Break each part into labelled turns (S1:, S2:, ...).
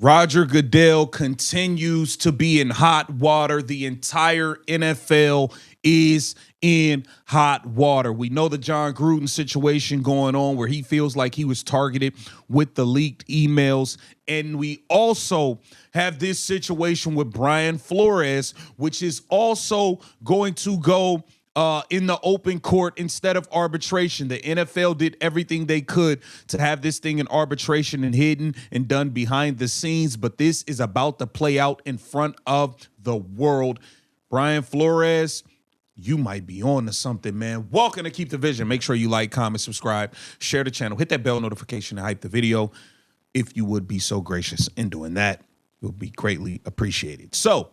S1: Roger Goodell continues to be in hot water. The entire NFL is in hot water. We know the John Gruden situation going on where he feels like he was targeted with the leaked emails. And we also have this situation with Brian Flores, which is also going to go in the open court instead of arbitration. The NFL did everything they could to have this thing in arbitration and hidden and done behind the scenes, but this is about to play out in front of the world. Brian Flores, you might be on to something, man. Welcome to Keep the Vision. Make sure you like, comment, subscribe, share the channel, hit that bell notification to hype the video. If you would be so gracious in doing that, it would be greatly appreciated. So,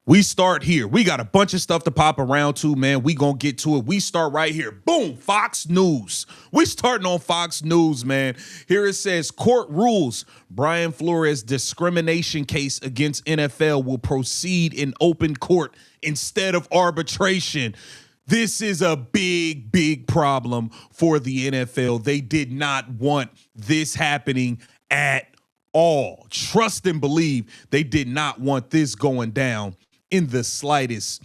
S1: we start here. We got a bunch of stuff to pop around to, man. We gonna get to it. We start right here. Boom, Fox News. We starting on Fox News, man. Here it says, court rules Brian Flores discrimination case against NFL will proceed in open court instead of arbitration. This is a big, big problem for the NFL. They did not want this happening at all. Trust and believe they did not want this going down in the slightest.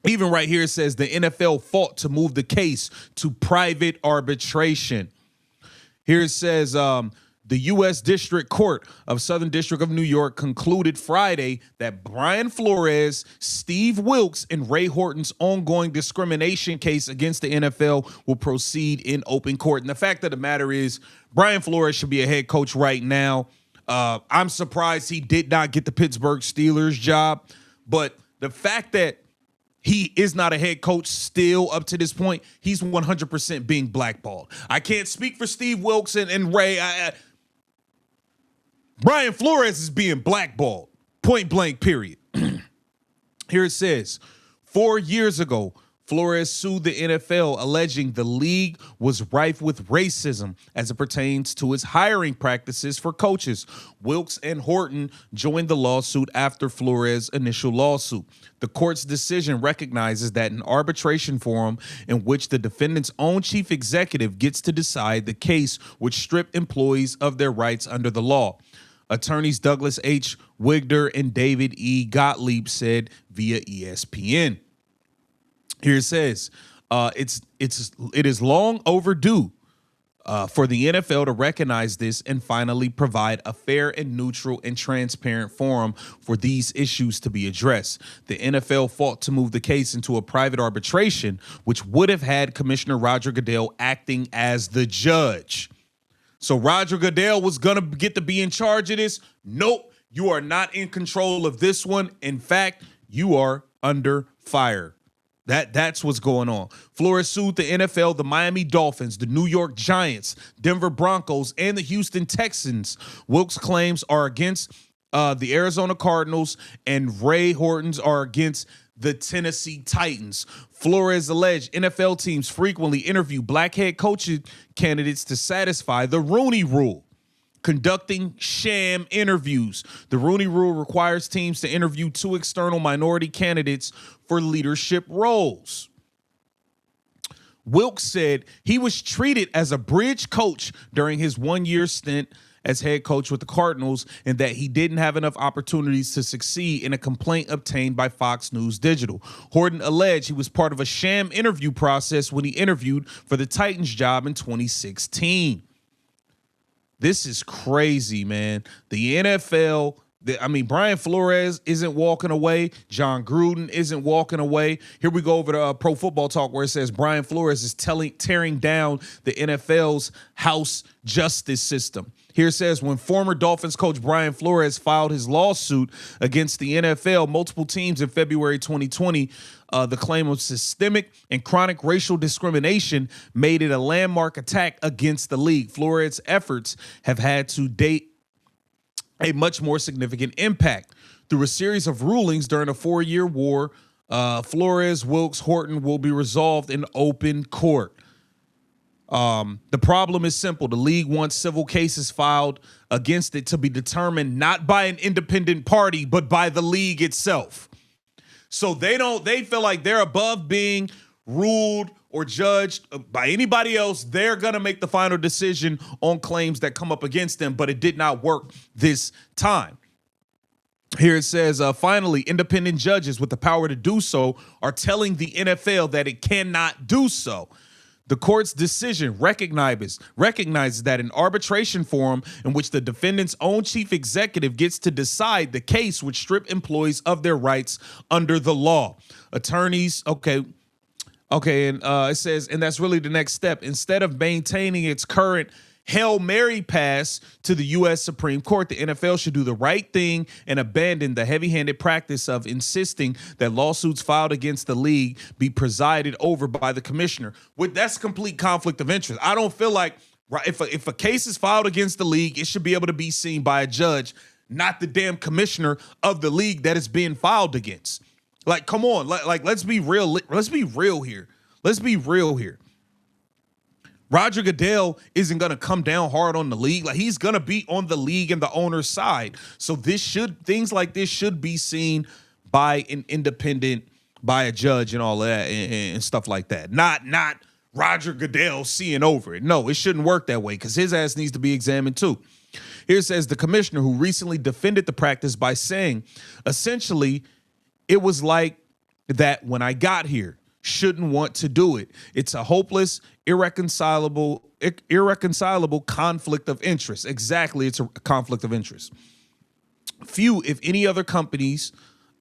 S1: Even right here, it says the NFL fought to move the case to private arbitration. Here it says the U.S. District Court of Southern District of New York concluded Friday that Brian Flores, Steve Wilkes, and Ray Horton's ongoing discrimination case against the NFL will proceed in open court. And the fact of the matter is, Brian Flores should be a head coach right now. I'm surprised he did not get the Pittsburgh Steelers job. But the fact that he is not a head coach still up to this point, he's 100% being blackballed. I can't speak for Steve Wilkes and Ray. Brian Flores is being blackballed, point blank, period. Here it says, 4 years ago, Flores sued the NFL alleging the league was rife with racism as it pertains to its hiring practices for coaches. Wilkes and Horton joined the lawsuit after Flores' initial lawsuit. The court's decision recognizes that an arbitration forum in which the defendant's own chief executive gets to decide the case would strip employees of their rights under the law. Attorneys Douglas H. Wigder and David E. Gottlieb said via ESPN. Here it says, it is long overdue for the NFL to recognize this and finally provide a fair and neutral and transparent forum for these issues to be addressed. The NFL fought to move the case into a private arbitration, which would have had Commissioner Roger Goodell acting as the judge. So Roger Goodell was going to get to be in charge of this. Nope, you are not in control of this one. In fact, you are under fire. That's what's going on. Flores sued the NFL, the Miami Dolphins, the New York Giants, Denver Broncos, and the Houston Texans. Wilkes' claims are against the Arizona Cardinals, and Ray Horton's are against the Tennessee Titans. Flores alleged NFL teams frequently interview black head coaching candidates to satisfy the Rooney Rule, conducting sham interviews. The Rooney Rule requires teams to interview 2 external minority candidates for leadership roles. Wilkes said he was treated as a bridge coach during his 1-year stint as head coach with the Cardinals, and that he didn't have enough opportunities to succeed in a complaint obtained by Fox News Digital. Horton alleged he was part of a sham interview process when he interviewed for the Titans job in 2016. This is crazy, man. The NFL, Brian Flores isn't walking away. John Gruden isn't walking away. Here we go over to Pro Football Talk where it says Brian Flores is tearing down the NFL's house justice system. Here it says, when former Dolphins coach Brian Flores filed his lawsuit against the NFL, multiple teams in February 2020, the claim of systemic and chronic racial discrimination made it a landmark attack against the league. Flores' efforts have had to date a much more significant impact. Through a series of rulings during a 4-year war, Flores, Wilkes, Horton will be resolved in open court. The problem is simple. The league wants civil cases filed against it to be determined not by an independent party, but by the league itself. So they feel like they're above being ruled or judged by anybody else, they're going to make the final decision on claims that come up against them, but it did not work this time. Here it says, finally, independent judges with the power to do so are telling the NFL that it cannot do so. The court's decision recognizes that an arbitration forum in which the defendant's own chief executive gets to decide the case would strip employees of their rights under the law. Attorneys, and it says, and that's really the next step. Instead of maintaining its current Hail Mary pass to the U.S. Supreme Court, the NFL should do the right thing and abandon the heavy-handed practice of insisting that lawsuits filed against the league be presided over by the commissioner. That's complete conflict of interest. I don't feel like if a case is filed against the league, it should be able to be seen by a judge, not the damn commissioner of the league that is being filed against. Like, come on, let's be real. Let's be real here. Roger Goodell isn't going to come down hard on the league. Like, he's going to be on the league and the owner's side. So things like this should be seen by an independent, by a judge and all that and stuff like that. Not Roger Goodell seeing over it. No, it shouldn't work that way because his ass needs to be examined too. Here it says the commissioner who recently defended the practice by saying, essentially, it was like that when I got here. Shouldn't want to do it. It's a hopeless, irreconcilable conflict of interest. Exactly, it's a conflict of interest. Few, if any, other companies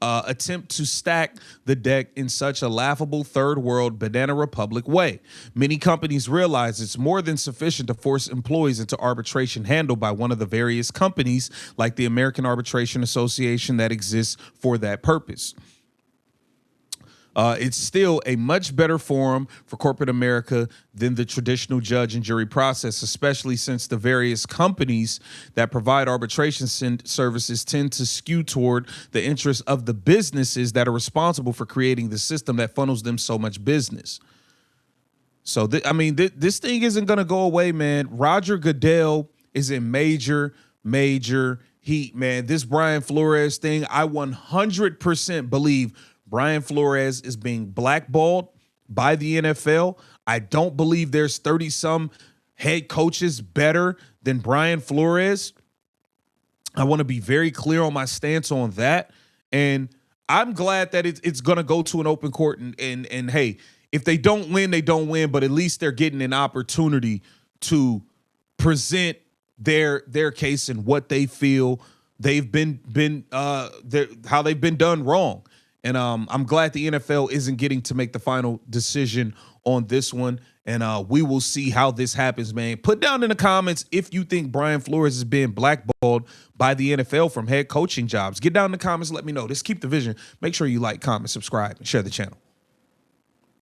S1: attempt to stack the deck in such a laughable third world banana republic way. Many companies realize it's more than sufficient to force employees into arbitration handled by one of the various companies like the American Arbitration Association that exists for that purpose. It's still a much better forum for corporate America than the traditional judge and jury process, especially since the various companies that provide arbitration services tend to skew toward the interests of the businesses that are responsible for creating the system that funnels them so much business. So, this thing isn't going to go away, man. Roger Goodell is in major heat, man. This Brian Flores thing, I 100% believe Brian Flores is being blackballed by the NFL. I don't believe there's 30-some head coaches better than Brian Flores. I want to be very clear on my stance on that. And I'm glad that it's going to go to an open court. And hey, if they don't win, they don't win. But at least they're getting an opportunity to present their case and what they feel they've been how they've been done wrong. And I'm glad the NFL isn't getting to make the final decision on this one. And we will see how this happens, man. Put down in the comments if you think Brian Flores is being blackballed by the NFL from head coaching jobs. Get down in the comments and let me know. Just keep the vision. Make sure you like, comment, subscribe, and share the channel.